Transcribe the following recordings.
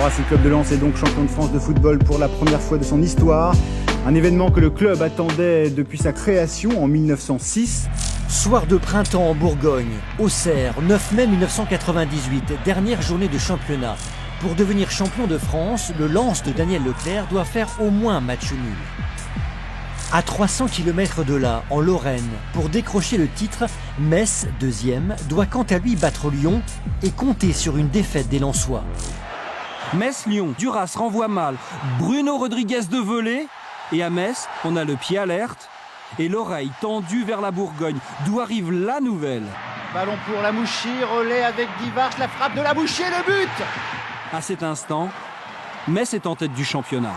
Racing Club de Lens est donc champion de France de football pour la première fois de son histoire. Un événement que le club attendait depuis sa création en 1906. Soir de printemps en Bourgogne, Auxerre, 9 mai 1998, dernière journée de championnat. Pour devenir champion de France, le Lens de Daniel Leclerc doit faire au moins un match nul. À 300 km de là, en Lorraine, pour décrocher le titre, Metz, deuxième, doit quant à lui battre Lyon et compter sur une défaite des Lensois. Metz-Lyon, Duras renvoie mal, Bruno Rodriguez de volée, et à Metz, on a le pied alerte et l'oreille tendue vers la Bourgogne, d'où arrive la nouvelle. Ballon pour Lamouchi, relais avec Divars, la frappe de Lamouchi et le but. À cet instant, Metz est en tête du championnat.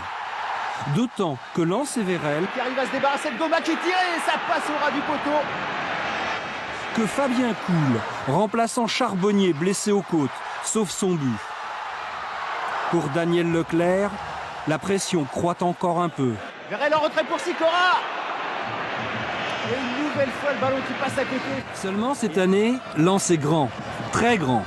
D'autant que Lens et Vérel, qui arrive à se débarrasser de Goma qui tire et ça passe au ras du poteau. Que Fabien Coul, remplaçant Charbonnier blessé aux côtes, sauve son but. Pour Daniel Leclerc, la pression croît encore un peu. Vérel en retrait pour Sikora. Et une nouvelle fois le ballon qui passe à côté. Seulement cette année, Lens est grand, très grand.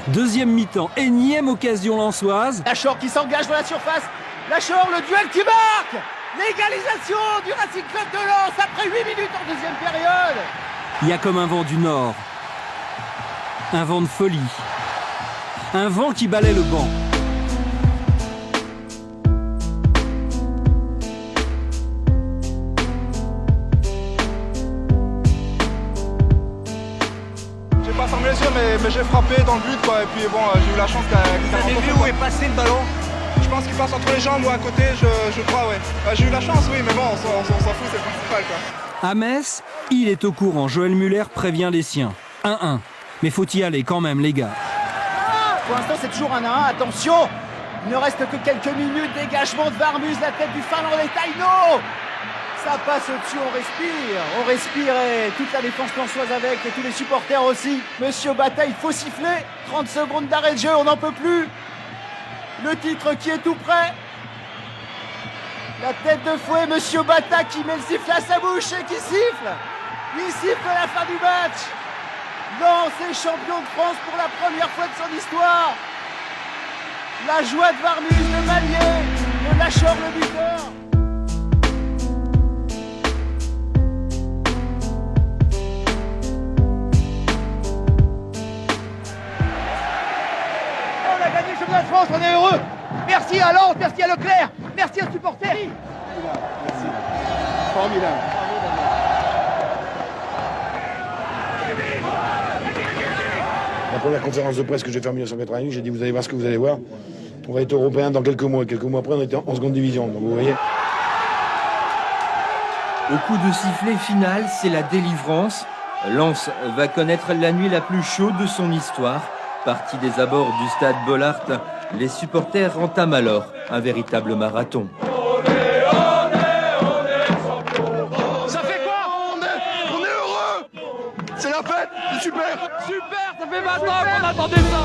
Deuxième mi-temps, énième occasion lensoise. Lachor qui s'engage dans la surface. Lachor, le duel qui marque. L'égalisation du Racing Club de Lens après 8 minutes en deuxième période. Il y a comme un vent du nord, un vent de folie, un vent qui balaie le banc. J'ai pas fermé les yeux mais j'ai frappé dans le but quoi. Et puis bon, j'ai eu la chance Vous avez vu où est passé le ballon? Je pense qu'il passe entre les jambes ou à côté, je crois, ouais. J'ai eu la chance, oui, mais bon, on s'en fout, c'est le principal, quoi. À Metz, il est au courant. Joël Muller prévient les siens. 1-1. Mais faut y aller quand même, les gars. Pour l'instant, c'est toujours 1-1. Attention, il ne reste que quelques minutes. Dégagement de Varmus, la tête du Finlandais Taino. Ça passe au-dessus, on respire et toute la défense lensoise avec et tous les supporters aussi. Monsieur Bata, il faut siffler. 30 secondes d'arrêt de jeu, on n'en peut plus. Le titre qui est tout prêt. La tête de fouet, Monsieur Bata qui met le sifflet à sa bouche et qui siffle. Il siffle la fin du match. Lens est champion de France pour la première fois de son histoire. La joie de Varmus, le Mallier, le Lachor, le buteur. On a gagné le championnat de France, on est heureux. Merci à Lens, merci à Leclerc, merci aux supporters. Merci. Formidable. La première conférence de presse que j'ai faite en 1988, j'ai dit vous allez voir ce que vous allez voir. On va être européen dans quelques mois. Quelques mois après, on était en seconde division. Donc vous voyez. Au coup de sifflet final, c'est la délivrance. Lens va connaître la nuit la plus chaude de son histoire. Parti des abords du stade Bollaert, les supporters entament alors un véritable marathon. Ça fait quoi? On est heureux. C'est la fête, c'est super. Super, ça fait 20 ans qu'on attendait ça.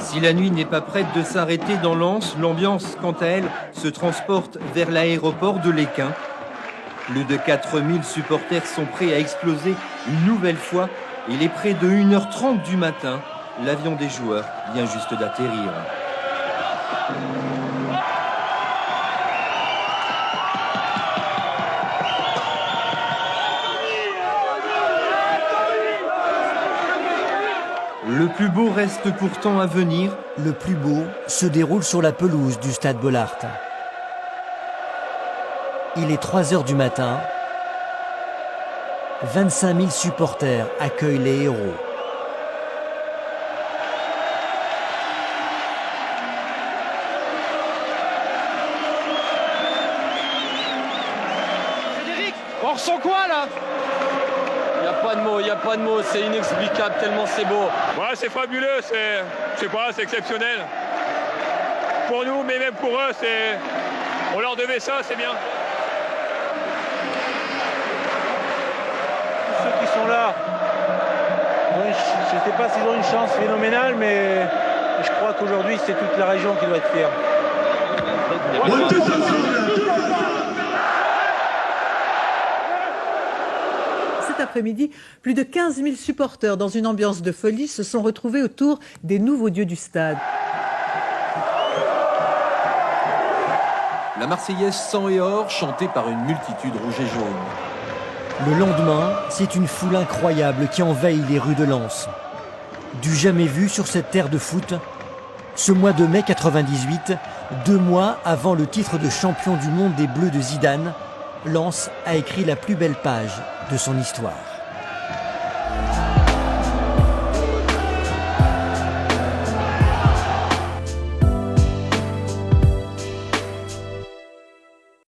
Si la nuit n'est pas prête de s'arrêter dans Lens, l'ambiance, quant à elle, se transporte vers l'aéroport de Léquin. Plus de 4000 supporters sont prêts à exploser une nouvelle fois. Il est près de 1h30 du matin. L'avion des joueurs vient juste d'atterrir. Le plus beau reste pourtant à venir. Le plus beau se déroule sur la pelouse du stade Bollaert. Il est 3 heures du matin. 25 000 supporters accueillent les héros. Frédéric, on ressent quoi là? Il n'y a pas de mots, c'est inexplicable tellement c'est beau. Ouais, c'est fabuleux, c'est exceptionnel. Pour nous, mais même pour eux, on leur devait ça, c'est bien. qui sont là, je ne sais pas s'ils ont une chance phénoménale, mais je crois qu'aujourd'hui, c'est toute la région qui doit être fière. Cet après-midi, plus de 15 000 supporters dans une ambiance de folie se sont retrouvés autour des nouveaux dieux du stade. La Marseillaise sang et or, chantée par une multitude rouge et jaune. Le lendemain, c'est une foule incroyable qui envahit les rues de Lens. Du jamais vu sur cette terre de foot, ce mois de mai 98, 2 mois avant le titre de champion du monde des Bleus de Zidane, Lens a écrit la plus belle page de son histoire.